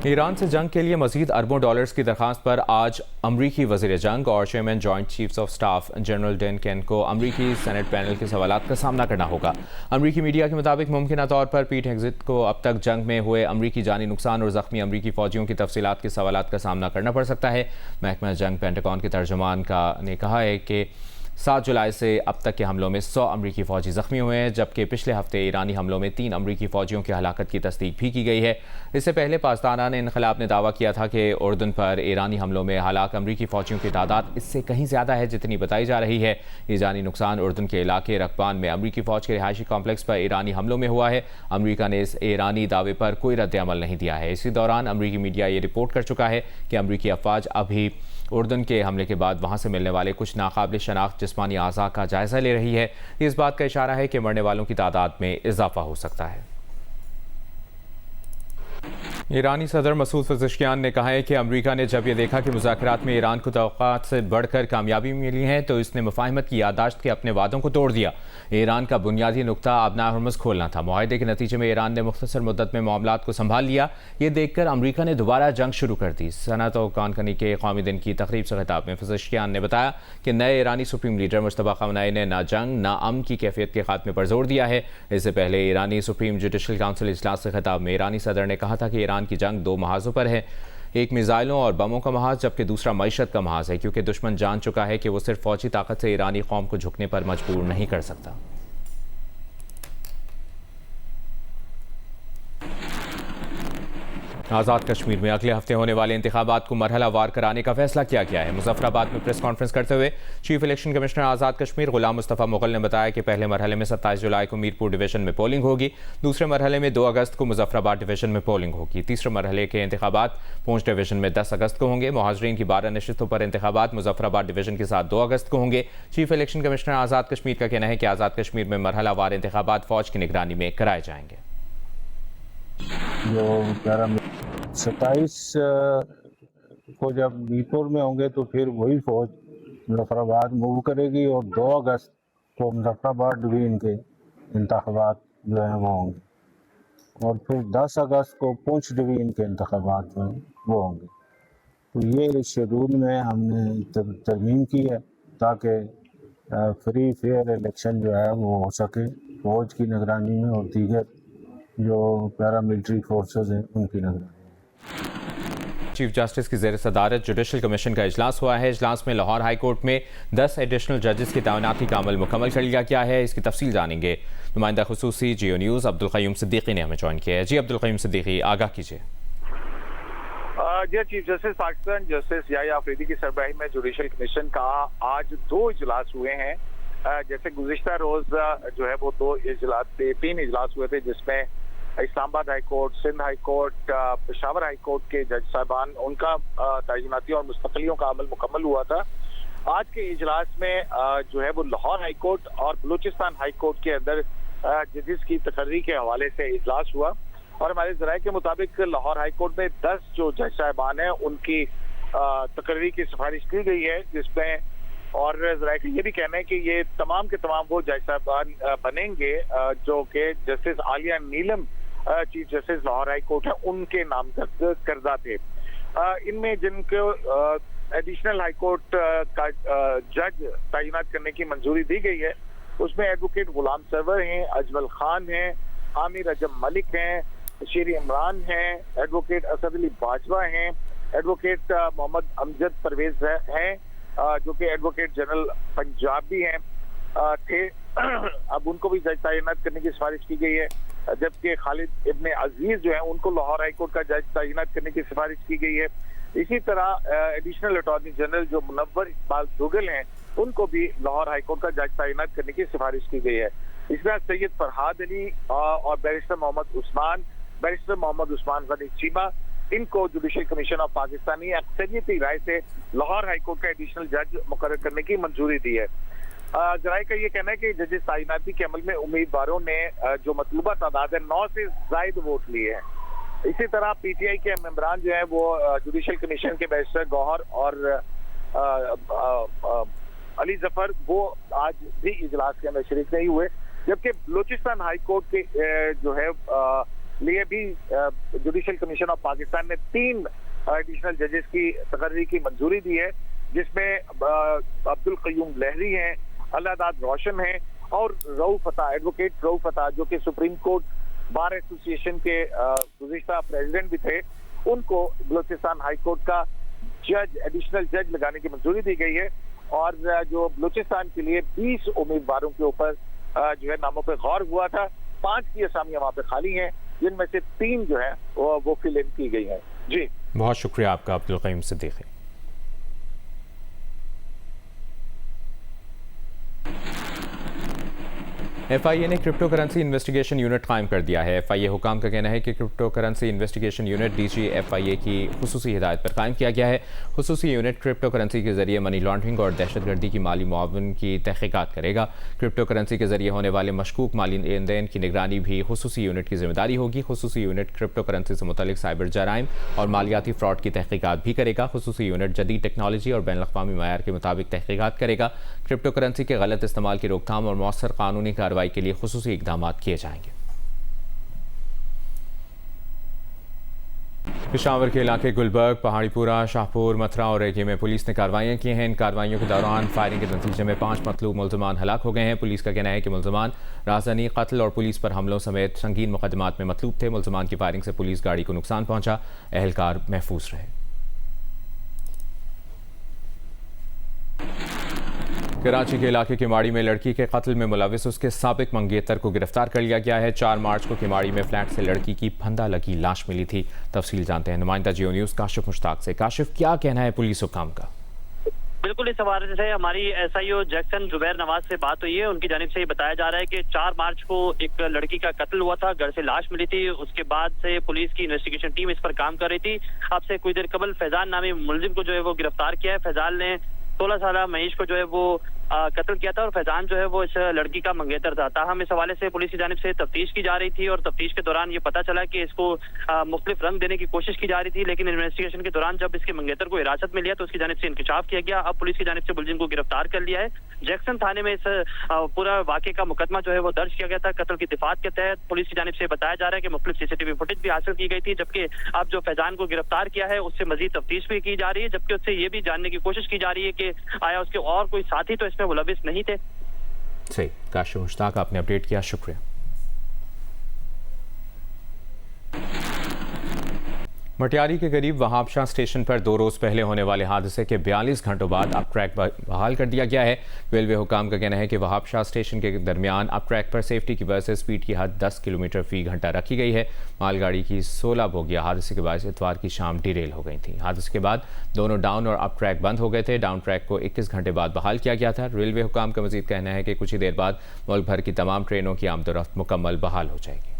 Iran से जंग के लिए मजीद अरबों डॉलर्स की दरख्वास्त पर आज अमरीकी वज़ीर जंग और chairman joint chiefs of staff general Dan Caine को अमरीकी सेनेट पैनल के सवालात का सामना करना होगा। अमरीकी मीडिया के मुताबिक मुमकिन तौर पर पीट हेग्जिट को अब तक जंग में हुए अमरीकी जानी नुकसान और ज़ख्मी अमरीकी फ़ौजियों की तफसीलात के सवालात का सामना करना पड़ सकता है। महकमा जंग पेंटागन के तर्जुमान ने कहा है कि 7 जुलाई से अब तक के हमलों में 100 अमरीकी फ़ौजी ज़ख्मी हुए हैं, जबकि पिछले हफ्ते ईरानी हमलों में 3 अमरीकी फ़ौजियों की हलाकत की तस्दीक भी की गई है। इससे पहले पाकिस्तान इनक़लाब ने दावा किया था कि उर्दन पर ईरानी हमलों में हलाक अमरीकी फ़ौजियों की तादाद इससे कहीं ज़्यादा है जितनी बताई जा रही है। ये जानी नुकसान उर्दन के इलाके रकबान में अमरीकी फ़ौज के रिहायशी कॉम्प्लेक्स पर ईरानी हमलों में हुआ है। अमरीका ने इस ईरानी दावे पर कोई रद्द अमल नहीं दिया है। इसी दौरान अमरीकी मीडिया ये रिपोर्ट कर चुका है कि अमरीकी अफवाज अभी उर्दन के हमले के बाद वहाँ से मिलने वाले कुछ नाकाबिल शनाख्त जिस्मानी आज़ा का जायज़ा ले रही है। इस बात का इशारा है कि मरने वालों की तादाद में इजाफा हो सकता है। ईरानी सदर मसूद पज़ेश्कियान ने कहा है कि अमरीका ने जब यह देखा कि मुज़ाकरात में ईरान को तवक्कुआत से बढ़कर कामयाबी मिली है तो इसने मुफाहिमत की यादाश्त के अपने वादों को तोड़ दिया। ईरान का बुनियादी नुक्ता आबना हर्मुज़ खोलना था। मुआहदे के नतीजे में ईरान ने मुख्तसर मुद्दत में मामलात को संभाल लिया। ये देखकर अमरीका ने दोबारा जंग शुरू कर दी। सनअत और कानकनी के कौमी दिन की तकरीब से खिताब में पज़ेश्कियान ने बताया कि नए ईरानी सुप्रीम लीडर मुश्तबा खमनाई ने ना जंग ना अमन की कैफियत के खात्मे पर जोर दिया है। इससे पहले ईरानी सुप्रीम जुडिशल काउंसिल इजलास से खिताब में ईरानी सदर ने कहा था कि ईरान की जंग 2 महाजों पर है, एक मिसाइलों और बमों का महाज जबकि दूसरा मईशत का महाज है, क्योंकि दुश्मन जान चुका है कि वो सिर्फ फौजी ताकत से ईरानी कौम को झुकने पर मजबूर नहीं कर सकता। आज़ाद कश्मीर में अगले हफ्ते होने वाले इंतखाबात को मरहला वार कराने का फैसला किया गया है। मुजफ्फराबाद में प्रेस कॉन्फ्रेंस करते हुए chief election commissioner Azad Kashmir गुलाम मुस्तफ़ा मुगल ने बताया कि पहले मरहले में 27 जुलाई को मीरपुर डिवीजन में पोलिंग होगी, दूसरे मरहले में 2 अगस्त को मुजफ्फराबाद डिवीजन में पोलिंग होगी, तीसरे मरहले के इंतखाबात पूंछ डिवीजन में 10 अगस्त को होंगे। मुहाजिरीन की 12 नशिस्तों पर इंतखाबात मुजफ्फराबाद डिवीजन के साथ 2 अगस्त को होंगे। Chief election commissioner Azad Kashmir का कहना है कि आज़ाद कश्मीर में मरहला वार इंतखाबात फौज की निगरानी में कराए जाएंगे। जो 27 को जब मीरपुर में होंगे तो फिर वही फौज मुजफ्फराबाद मूव करेगी और 2 अगस्त को मुजफ्फराबाद डिवीजन के इंतखाबात जो हैं वो होंगे और फिर 10 अगस्त को पुंछ डिवीजन के इंतखाबात में वो होंगे। तो ये शेड्यूल में हमने तरमीम की है ताकि फ्री फेयर इलेक्शन जो है वो हो सके फौज की निगरानी में और दीगर जो पैरामिलिट्री फोर्सेस हैं उनकी निगरानी। चीफ जस्टिस की ज़ेर सदारत जुडिशल कमीशन का इजलास हुआ है। इजलास में लाहौर हाई कोर्ट में 10 एडिशनल जजेस की तैनाती का अमल मुकम्मल कर लिया गया है। इसकी तफसील जानेंगे। नुमाइंदा खुसूसी जियो न्यूज़ अब्दुल क़य्यूम सिद्दीकी ने हमें ज्वाइन किया है। जी अब्दुल क़य्यूम सिद्दीकी, आगाह कीजिए। जी, chief justice Pakistan justice Yahya Afridi की सरबराही में जुडिशल कमीशन का आज 2 इजलास हुए हैं। जैसे गुज़िश्ता रोज जो है वो 3 इजलास हुए थे, जिसमें Islamabad high court, Sindh high court, Peshawar high court के जज साहबान उनका तैनाती और मुस्तकिलियों का अमल मुकम्मल हुआ था। आज के इजलास में जो है वो लाहौर हाई कोर्ट और बलूचिस्तान हाई कोर्ट के अंदर जजेस की तकर्री के हवाले से इजलास हुआ और हमारे ज़राए के मुताबिक लाहौर हाई कोर्ट में 10 जो जज साहबान हैं उनकी तकर्री की सिफारिश की गई है, जिसमें और ज़राए का ये भी कहना है कि ये तमाम के तमाम वो जज साहबान बनेंगे जो कि justice Aalia Neelum chief justice Lahore high court है उनके नामजद करदा थे। इनमें जिनको एडिशनल हाई कोर्ट का जज तैनात करने की मंजूरी दी गई है उसमें एडवोकेट गुलाम सरवर हैं, अजमल खान हैं, आमिर अजम मलिक हैं, शेरी इमरान हैं, एडवोकेट असद अली बाजवा हैं, एडवोकेट मोहम्मद अमजद परवेज हैं जो कि एडवोकेट जनरल पंजाब भी हैं थे। अब उनको भी जज तैनात करने की सिफारिश की गई है, जबकि खालिद इब्ने अजीज जो है उनको लाहौर हाई कोर्ट का जज तैनात करने की सिफारिश की गई है। इसी तरह एडिशनल अटॉर्नी जनरल जो मुनव्वर इकबाल दुगल हैं उनको भी लाहौर हाई कोर्ट का जज तैनात करने की सिफारिश की गई है। इस तरह सैयद फरहाद अली और बैरिस्टर मोहम्मद उस्मान गनी चीमा इनको जुडिशल कमीशन ऑफ पाकिस्तानी अक्सरियती राय से लाहौर हाई कोर्ट का एडिशनल जज मुकर्रर करने की मंजूरी दी है। जराये का ये कहना है कि जजेस तैनाती के अमल में उम्मीदवारों ने जो मतलूबा तादाद है 9 से ज्याद वोट लिए हैं। इसी तरह पीटीआई के मेंबरान जो है वो जुडिशल कमीशन के बैरिस्टर गौहर और अली जफर वो आज भी इजलास के अंदर शरीक नहीं हुए, जबकि बलूचिस्तान हाई कोर्ट के जो है लिए भी जुडिशल कमीशन ऑफ पाकिस्तान ने 3 एडिशनल जजेस की तकर्री की मंजूरी दी है, जिसमें अब्दुल कयूम लहरी हैं, अल्लाहदाद रोशन हैं और रऊफ अता, एडवोकेट रऊफ अता, जो कि सुप्रीम कोर्ट बार एसोसिएशन के गुज़िश्ता प्रेसिडेंट भी थे, उनको बलूचिस्तान हाई कोर्ट का जज, एडिशनल जज लगाने की मंजूरी दी गई है। और जो बलूचिस्तान के लिए 20 उम्मीदवारों के ऊपर जो है नामों पर गौर हुआ था, 5 की असामियां वहां पे खाली हैं, जिनमें से 3 जो है वो फिल इन की गई हैं। जी, बहुत शुक्रिया आपका अब्दुल कयूम सिद्दीकी। FIA ने क्रिप्टो करेंसी इन्वेस्टिगेशन यूनिट कायम कर दिया है। FIA हुकाम का कहना है कि crypto currency investigation unit DG FIA की खुसूसी हिदायत पर कायम किया गया है। खुसूसी यूनिट क्रिप्टो करेंसी के जरिए मनी लॉन्ड्रिंग और दहशतगर्दी की माली मुआवन की तहकीकात करेगा। क्रिप्टो करेंसी के जरिए होने वाले मशकूक माली लेन देन की निगरानी भी खुसूसी यूनिट की जिम्मेदारी होगी। खुसूसी यूनिट क्रिप्टो करेंसी से मुतल्लिक साइबर जराइम और मालियाती फ्रॉड की तहकीकात भी करेगा। खुसूसी यूनिट जदीद टेक्नोलॉजी और बैनुल-अक़वामी मयार के मुताबिक तहकीकात करेगा। क्रिप्टो करेंसी के गलत इस्तेमाल की रोकथाम और मौसर कानूनी कार्रवाई के लिए खुसूसी इक़दाम किए जाएंगे। पेशावर के इलाके गुलबर्ग, पहाड़ीपुरा, शाहपुर, मथुरा और रेगी में पुलिस ने कार्रवाइयाँ की हैं। इन कार्रवाइयों के दौरान फायरिंग के नतीजे में 5 मतलूब मुल्ज़मान हलाक हो गए हैं। पुलिस का कहना है कि मुल्ज़मान राजधानी, कत्ल और पुलिस पर हमलों समेत संगीन मुकदमात में मतलूब थे। मुल्ज़मान की फायरिंग से पुलिस गाड़ी को नुकसान पहुंचा, एहलकार महफूज रहे। कराची के इलाके किमाड़ी में लड़की के कत्ल में मुलविस उसके साबिक मंगेतर को गिरफ्तार कर लिया गया है। 4 मार्च को किमाड़ी में फ्लैट से लड़की की फंदा लगी लाश मिली थी। तफसील जानते हैं नुमाइंदा जियो न्यूज़ काशिफ मुश्ताक से। काशिफ, क्या कहना है पुलिस हुकाम का? बिल्कुल, इस हवाले से हमारी SIO जैक्सन जुबैर नवाज से बात हुई है। उनकी जानिब से ये बताया जा रहा है कि 4 मार्च को एक लड़की का कत्ल हुआ था, घर से लाश मिली थी। उसके बाद से पुलिस की इन्वेस्टिगेशन टीम इस पर काम कर रही थी। अब से कुछ देर कबल फैजान नामी मुलजिम को जो है वो गिरफ्तार किया है। फैजान ने 16 साल महेश को जो है वो कत्ल किया था और फैजान जो है वो इस लड़की का मंगेतर था। ताहम इस हवाले से पुलिस की जानिब से तफ्तीश की जा रही थी और तफ्तीश के दौरान ये पता चला कि इसको मुख्तलिफ रंग देने की कोशिश की जा रही थी, लेकिन इन्वेस्टिगेशन के दौरान जब इसके मंगेतर को हिरासत में लिया तो उसकी जानिब से इंकशाफ किया गया। अब पुलिस की जानिब से मुलजिम को गिरफ्तार कर लिया है। जैक्सन थाने में इस पूरा वाक़े का मुकदमा जो है वो दर्ज किया गया था। कत्ल की दिफात के तहत पुलिस की जानिब से बताया जा रहा है कि मुख्तलिफ CCTV फुटेज भी हासिल की गई थी, जबकि अब जो फैजान को गिरफ्तार किया है उससे मजीद तफ्तीश भी की जा रही है, जबकि उससे ये भी जानने की कोशिश की जा रही है कि आया उसके और कोई साथी तो इसमें मुलविस नहीं थे। सही, काशिफ मुश्ताक आपने अपडेट किया, शुक्रिया। मटियारी के करीब वहाबशाह स्टेशन पर 2 रोज़ पहले होने वाले हादसे के 42 घंटों बाद अब ट्रैक बहाल कर दिया गया है। रेलवे हुकाम का कहना है कि वहाबशाह स्टेशन के दरमियान अब ट्रैक पर सेफ्टी की वजह से स्पीड की हद 10 किलोमीटर फी घंटा रखी गई है। मालगाड़ी की 16 बोगियां हादसे के बाद इतवार की शाम डिरेल हो गई थी। हादसे के बाद दोनों डाउन और अप ट्रैक बंद हो गए थे। डाउन ट्रैक को 21 घंटे बाद बहाल किया गया था। रेलवे हुकाम का मजीद कहना है कि कुछ ही देर बाद मुल्क भर की तमाम ट्रेनों की आमदोरफ्त मुकम्मल बहाल हो जाएगी।